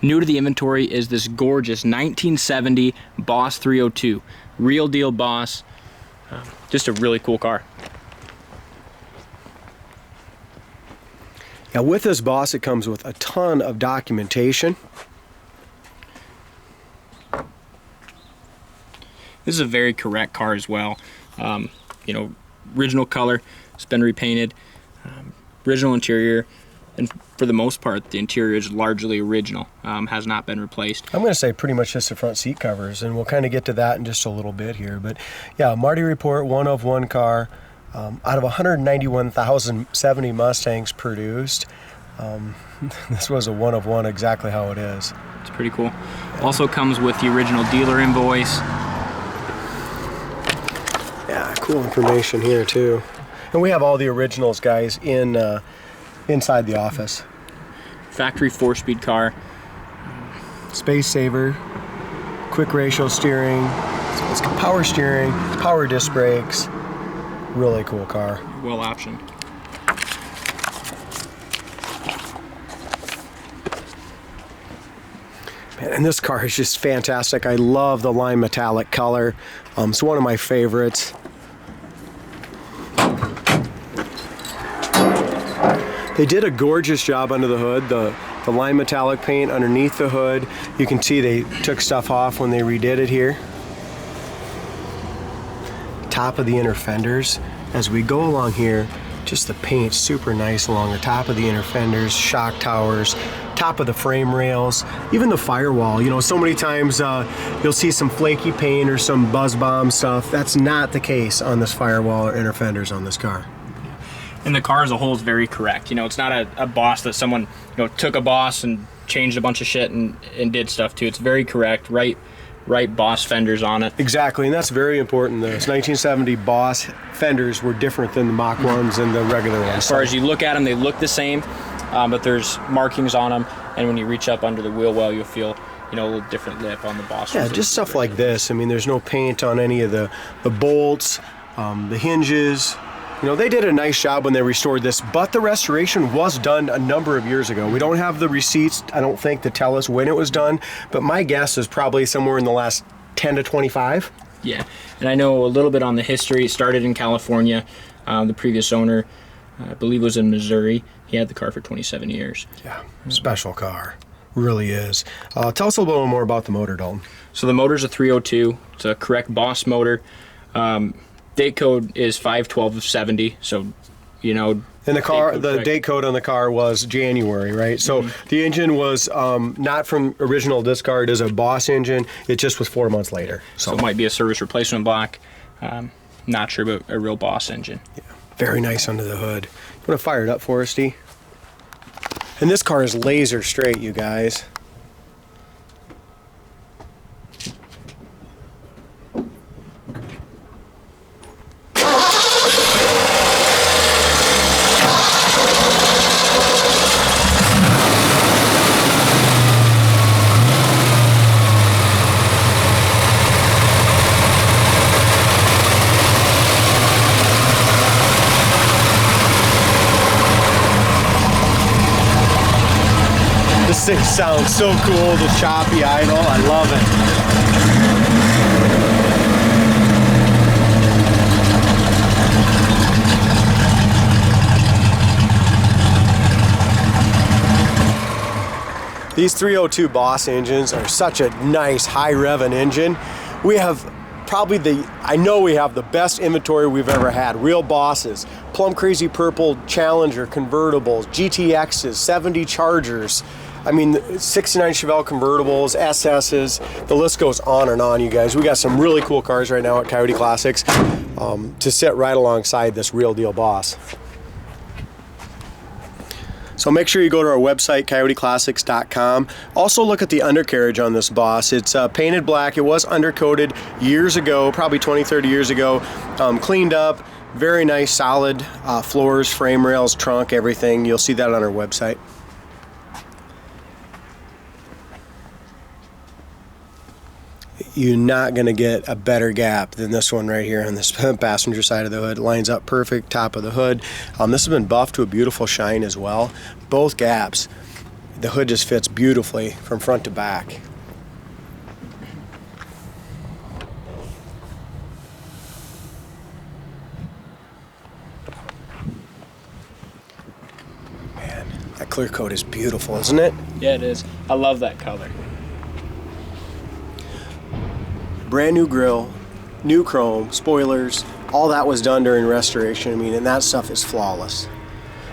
New to the inventory is this gorgeous 1970 Boss 302. Real deal Boss. Just a really cool car. Now with this Boss, it comes with a ton of documentation. This is a very correct car as well. You know, original color, it's been repainted, original interior, and for the most part, the interior is largely original, has not been replaced. I'm going to say pretty much just the front seat covers, and we'll kind of get to that in just a little bit here. But yeah, Marti Report, one of one car. Out of 191,070 Mustangs produced, this was a one of one, exactly how it is. It's pretty cool. Also comes with the original dealer invoice. Yeah, cool information here too. And we have all the originals, guys, in inside the office. Factory 4-speed car. Space saver, quick ratio steering, it's got power steering, power disc brakes. Really cool car. Well optioned. Man, and this car is just fantastic. I love the lime metallic color. It's one of my favorites. They did a gorgeous job under the hood. The lime metallic paint underneath the hood. You can see they took stuff off when they redid it here. Top of the inner fenders. As we go along here, just the paint super nice along the top of the inner fenders, shock towers, top of the frame rails, even the firewall. You know, so many times you'll see some flaky paint or some buzz bomb stuff. That's not the case on this firewall or inner fenders on this car. And the car as a whole is very correct. You know, it's not a Boss that someone, you know, took a Boss and changed a bunch of shit and did stuff to. It's very correct, right Boss fenders on it. Exactly, and that's very important. Those 1970 Boss fenders were different than the Mach 1s and the regular ones. As far as you look at them, they look the same, but there's markings on them, and when you reach up under the wheel well, you'll feel, you know, a little different lip on the Boss. Yeah, just stuff like this. I mean, there's no paint on any of the bolts, the hinges. You know, they did a nice job when they restored this, but the restoration was done a number of years ago. We don't have the receipts, I don't think, to tell us when it was done, but my guess is probably somewhere in the last 10 to 25. Yeah, and I know a little bit on the history. It started in California. The previous owner, I believe, was in Missouri. He had the car for 27 years. Yeah, special car. Really is. Tell us a little more about the motor, Dalton. So the motor's a 302. It's a correct Boss motor. Date code is 512 of 70, so, you know. And the car, the date code on the car was January, right? So the engine was not from original discard as a Boss engine. It just was 4 months later. So it might be a service replacement block. Not sure, but a real Boss engine. Yeah, very nice under the hood. You want to fire it up for us, Dee? And this car is laser straight, you guys. This thing sounds so cool, the choppy idle. I love it. These 302 Boss engines are such a nice high revving engine. We have probably I know we have the best inventory we've ever had. Real Bosses, Plum Crazy Purple Challenger convertibles, GTXs, 70 Chargers. I mean, 69 Chevelle convertibles, SS's, the list goes on and on, you guys. We got some really cool cars right now at Coyote Classics to sit right alongside this real deal Boss. So make sure you go to our website, coyoteclassics.com. Also look at the undercarriage on this Boss. It's painted black. It was undercoated years ago, probably 20, 30 years ago. Cleaned up, very nice, solid floors, frame rails, trunk, everything. You'll see that on our website. You're not going to get a better gap than this one right here on this passenger side of the hood. It lines up perfect, top of the hood. This has been buffed to a beautiful shine as well. Both gaps The hood just fits beautifully from front to back. Man, that clear coat is beautiful, isn't it? Yeah, it is. I love that color. Brand new grille, new chrome, spoilers, all that was done during restoration. I mean, and that stuff is flawless.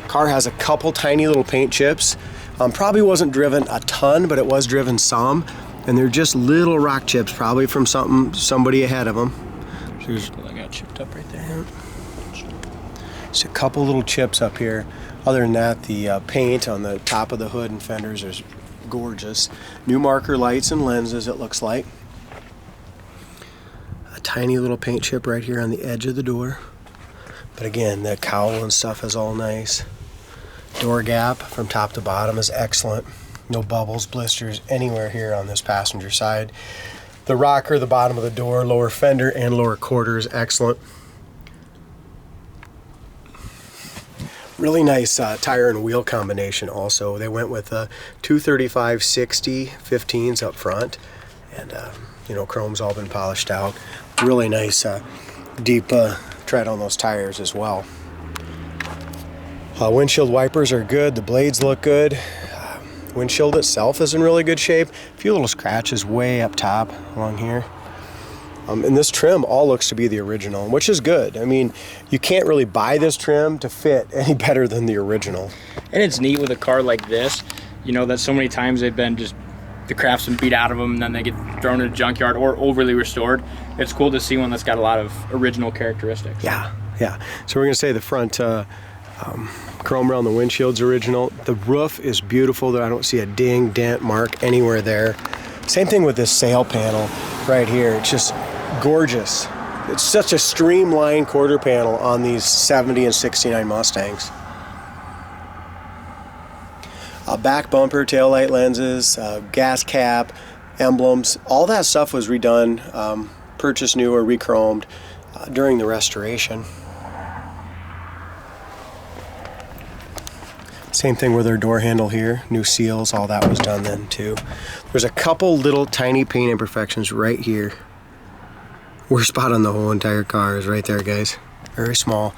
Car has a couple tiny little paint chips. Probably wasn't driven a ton, but it was driven some. And they're just little rock chips, probably from somebody ahead of them. I got chipped up right there. Just a couple little chips up here. Other than that, the paint on the top of the hood and fenders is gorgeous. New marker lights and lenses, it looks like. A tiny little paint chip right here on the edge of the door. But again, the cowl and stuff is all nice. Door gap from top to bottom is excellent. No bubbles, blisters anywhere here on this passenger side. The rocker, the bottom of the door, lower fender and lower quarter is excellent. Really nice tire and wheel combination also. They went with 235/60 15s up front. And you know, chrome's all been polished out. Really nice deep tread on those tires as well. Windshield wipers are good. The blades look good. Windshield itself is in really good shape. A few little scratches way up top along here. And this trim all looks to be the original, which is good. I mean, you can't really buy this trim to fit any better than the original. And it's neat with a car like this, you know, that so many times they've been just, the craft's been beat out of them and then they get thrown in a junkyard or overly restored. It's cool to see one that's got a lot of original characteristics. Yeah. So we're gonna say the front chrome around the windshield's original. The roof is beautiful. I don't see a ding, dent, mark anywhere there. Same thing with this sail panel right here. It's just gorgeous. It's such a streamlined quarter panel on these 70 and 69 Mustangs. Back bumper, taillight lenses, gas cap, emblems, all that stuff was redone, purchased new or re-chromed during the restoration. Same thing with our door handle here, new seals, all that was done then too. There's a couple little tiny paint imperfections right here. Worst spot on the whole entire car is right there, guys. Very small.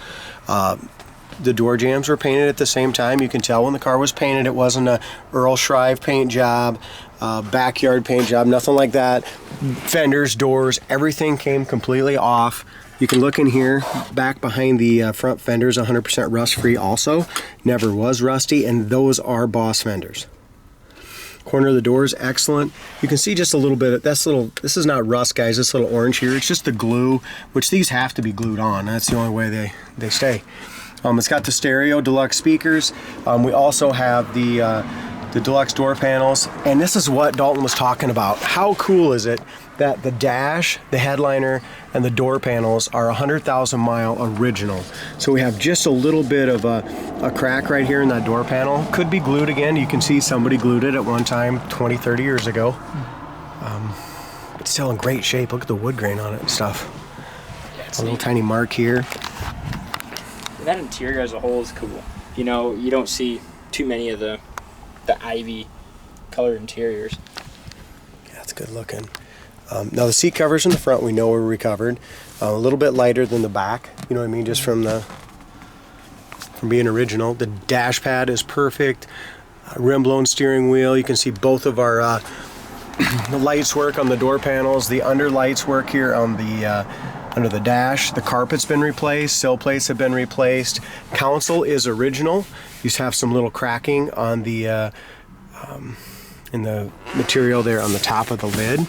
The door jambs were painted at the same time. You can tell when the car was painted it wasn't a Earl Shrive paint job, backyard paint job, nothing like that. Fenders, doors, everything came completely off. You can look in here, back behind the front fenders, 100% rust free also. Never was rusty, and those are Boss fenders. Corner of the door is excellent. You can see just a little bit of this is not rust, guys, this little orange here. It's just the glue, which these have to be glued on. That's the only way they stay. It's got the stereo deluxe speakers. We also have the deluxe door panels, and this is what Dalton was talking about. How cool is it that the dash, the headliner, and the door panels are 100,000 mile original. So we have just a little bit of a crack right here in that door panel. Could be glued again. You can see somebody glued it at one time 20, 30 years ago. It's still in great shape. Look at the wood grain on it and stuff. Yeah, a little tiny mark here. That interior as a whole is cool. You know, you don't see too many of the ivy colored interiors. Yeah, it's good looking. Now the seat covers in the front we know were recovered. A little bit lighter than the back, you know what I mean, just from being original. The dash pad is perfect. Rim blown steering wheel. You can see both of our the lights work on the door panels. The under lights work here on the under the dash. The carpet's been replaced. Sill plates have been replaced. Console is original. You just have some little cracking on the in the material there on the top of the lid.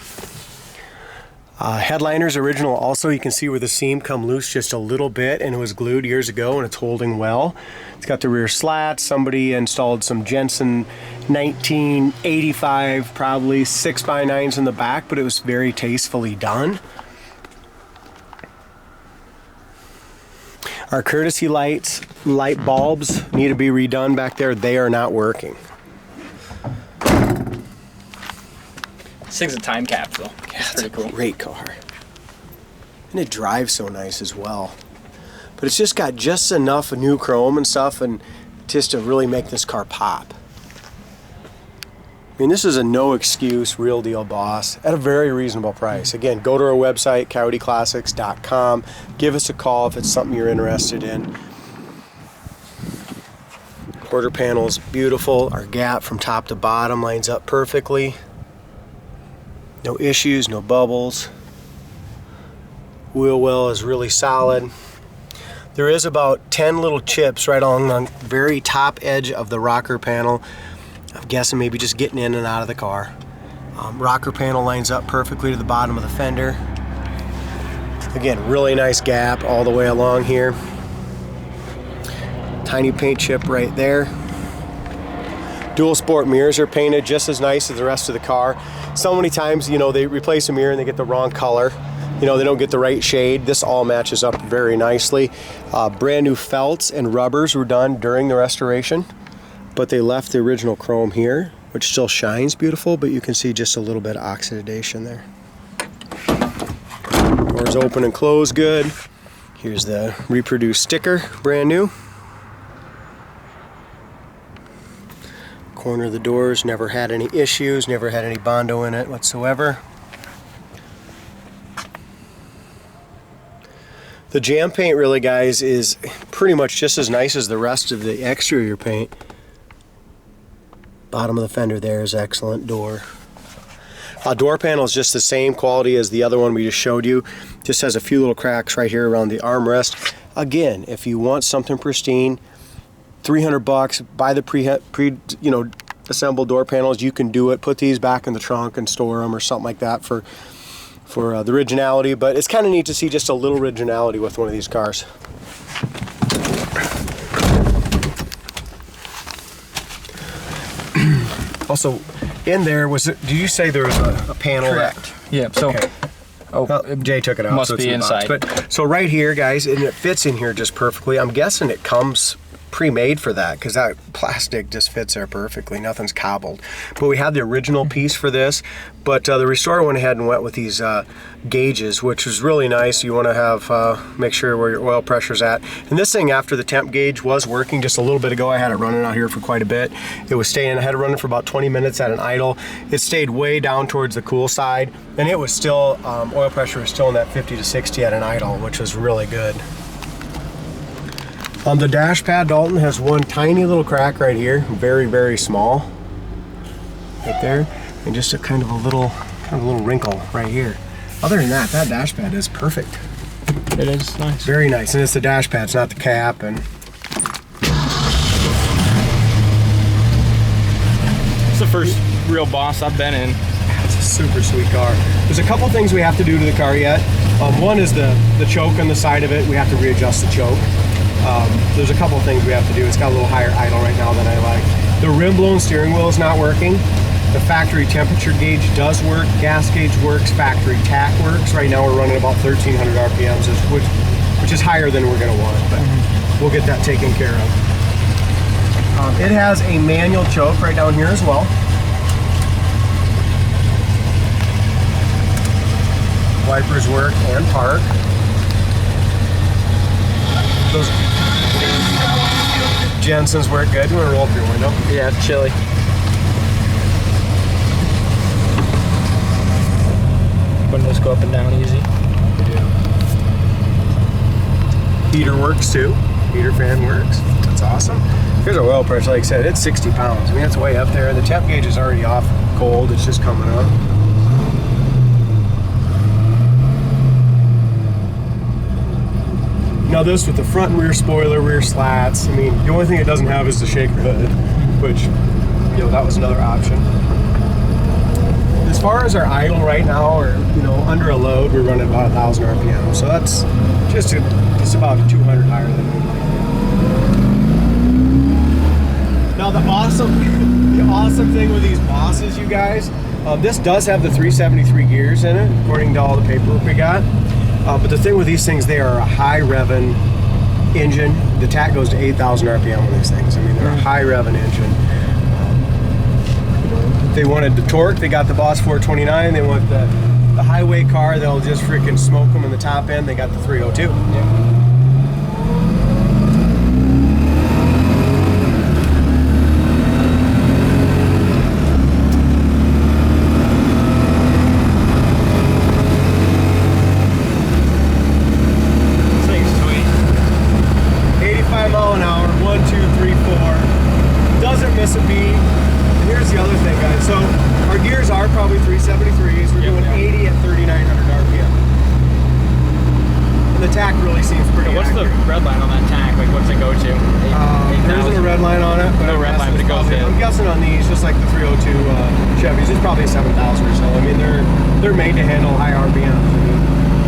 Headliner's original also. You can see where the seam come loose just a little bit, and it was glued years ago and it's holding well. It's got the rear slats. Somebody installed some Jensen 1985 probably 6x9s in the back, but it was very tastefully done. Our courtesy lights, light bulbs need to be redone back there. They are not working. This thing's a time capsule. Yeah, it's pretty cool. Great car. And it drives so nice as well. But it's just got just enough new chrome and stuff and just to really make this car pop. I mean, this is a no excuse, real deal Boss at a very reasonable price. Again, go to our website, coyoteclassics.com. Give us a call if it's something you're interested in. Quarter panel is beautiful. Our gap from top to bottom lines up perfectly. No issues, no bubbles. Wheel well is really solid. There is about 10 little chips right along the very top edge of the rocker panel. I'm guessing maybe just getting in and out of the car. Rocker panel lines up perfectly to the bottom of the fender. Again, really nice gap all the way along here. Tiny paint chip right there. Dual sport mirrors are painted just as nice as the rest of the car. So many times, you know, they replace a mirror and they get the wrong color. You know, they don't get the right shade. This all matches up very nicely. Brand new felts and rubbers were done during the restoration, but they left the original chrome here, which still shines beautiful, but you can see just a little bit of oxidation there. Doors open and close good. Here's the reproduced sticker, brand new. Corner of the doors, never had any issues, never had any Bondo in it whatsoever. The jam paint really, guys, is pretty much just as nice as the rest of the exterior paint. Bottom of the fender there is excellent. Door panel is just the same quality as the other one we just showed you. Just has a few little cracks right here around the armrest. Again, if you want something pristine, $300, buy the assembled door panels. You can do it. Put these back in the trunk and store them or something like that for the originality. But it's kind of neat to see just a little originality with one of these cars. Also, in there was it? Did you say there was a panel? Correct. Yeah. So, okay. Well, Jay took it out. Must so it's be in the box. inside. But so right here, guys, and it fits in here just perfectly. I'm guessing it comes pre-made for that because that plastic just fits there perfectly. Nothing's cobbled. But we had the original piece for this, but the restorer went ahead and went with these gauges, which is really nice. You want to have make sure where your oil pressure's at. And this thing, after the temp gauge was working just a little bit ago, I had it running out here for quite a bit. It was staying. I had it running for about 20 minutes at an idle. It stayed way down towards the cool side, and it was still oil pressure was still in that 50 to 60 at an idle, which was really good. The dash pad, Dalton, has one tiny little crack right here, very, very small, right there, and just a kind of a little wrinkle right here. Other than that, that dash pad is perfect. It is nice. Very nice, and it's the dash pad, it's not the cap. And it's the first real Boss I've been in. it's a super sweet car. There's a couple things we have to do to the car yet. One is the choke on the side of it. We have to readjust the choke. There's a couple things we have to do. It's got a little higher idle right now than I like. The rim blown steering wheel is not working. The factory temperature gauge does work. Gas gauge works. Factory tach works. Right now we're running about 1,300 RPMs, which is higher than we're going to want, but we'll get that taken care of. It has a manual choke right down here as well. Wipers work and park. Those Jensen's work good. You want to roll up your window? Yeah, it's chilly. Windows go up and down easy. Yeah. Heater works too. Heater fan works. That's awesome. Here's our oil pressure. Like I said, it's 60 pounds. I mean, it's way up there. The temp gauge is already off cold. It's just coming up. Now this with the front and rear spoiler, rear slats, I mean, the only thing it doesn't have is the shaker hood, which, you know, that was another option. As far as our idle right now, or, you know, under a load, we're running about 1,000 RPM. So that's just about 200 higher than we'd like. Now the awesome thing with these Bosses, you guys, this does have the 373 gears in it, according to all the paperwork we got. But the thing with these things, they are a high revving engine. The tach goes to 8,000 RPM on these things. I mean, they're a high revving engine. If they wanted the torque, they got the Boss 429. They want the highway car, they'll just freaking smoke them in the top end. They got the 302. Yeah. the red line on that tach? Like, what's it go to? There isn't a red line on it. No red line, but it goes probably, in. I'm guessing on these, just like the 302 Chevys, it's probably 7,000 or so. I mean, they're made to handle high RPMs. I mean,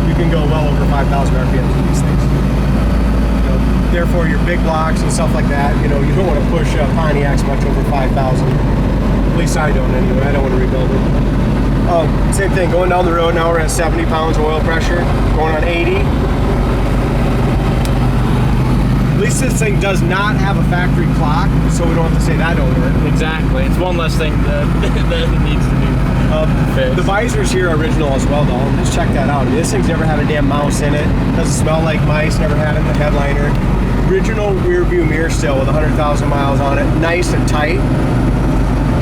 you can go well over 5,000 RPMs with these things. Therefore, your big blocks and stuff like that, you don't want to push Pontiacs much over 5,000. At least I don't anyway. I don't want to rebuild it. Same thing, going down the road now, we're at 70 pounds of oil pressure, going on 80. At least this thing does not have a factory clock, so we don't have to say that don't work. Exactly. It's one less thing that needs to be fixed. The visors here are original as well, though. Just check that out. I mean, this thing's never had a damn mouse in it. Doesn't smell like mice. Never had it in the headliner. Original rear view mirror still with 100,000 miles on it. Nice and tight.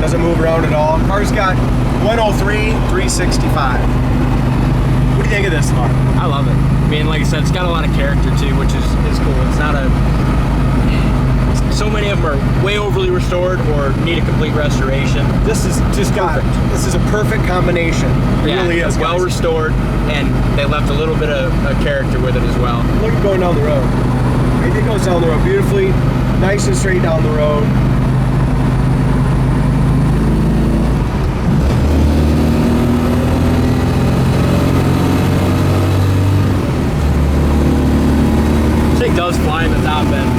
Doesn't move around at all. Car's got 103, 365. What do you think of this car? I love it. I mean, like I said, it's got a lot of character too, which is cool. It's not a... So many of them are way overly restored or need a complete restoration. This is just perfect. This is a perfect combination. It really is. It's well restored, and they left a little bit of character with it as well. Look at going down the road. It goes down the road beautifully, nice and straight down the road. Does fly in the top end.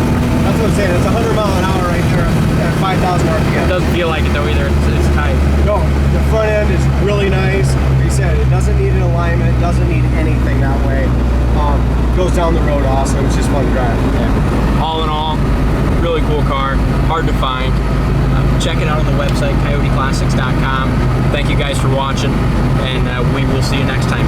That's what I'm saying. It's 100 mile an hour right there at 5,000 RPM. It doesn't feel like it though either. It's tight. No, the front end is really nice. Like you said, it doesn't need an alignment. It doesn't need anything that way. Goes down the road awesome. It's just fun to drive. Yeah. All in all, really cool car. Hard to find. Check it out on the website, coyoteclassics.com. Thank you guys for watching, and we will see you next time.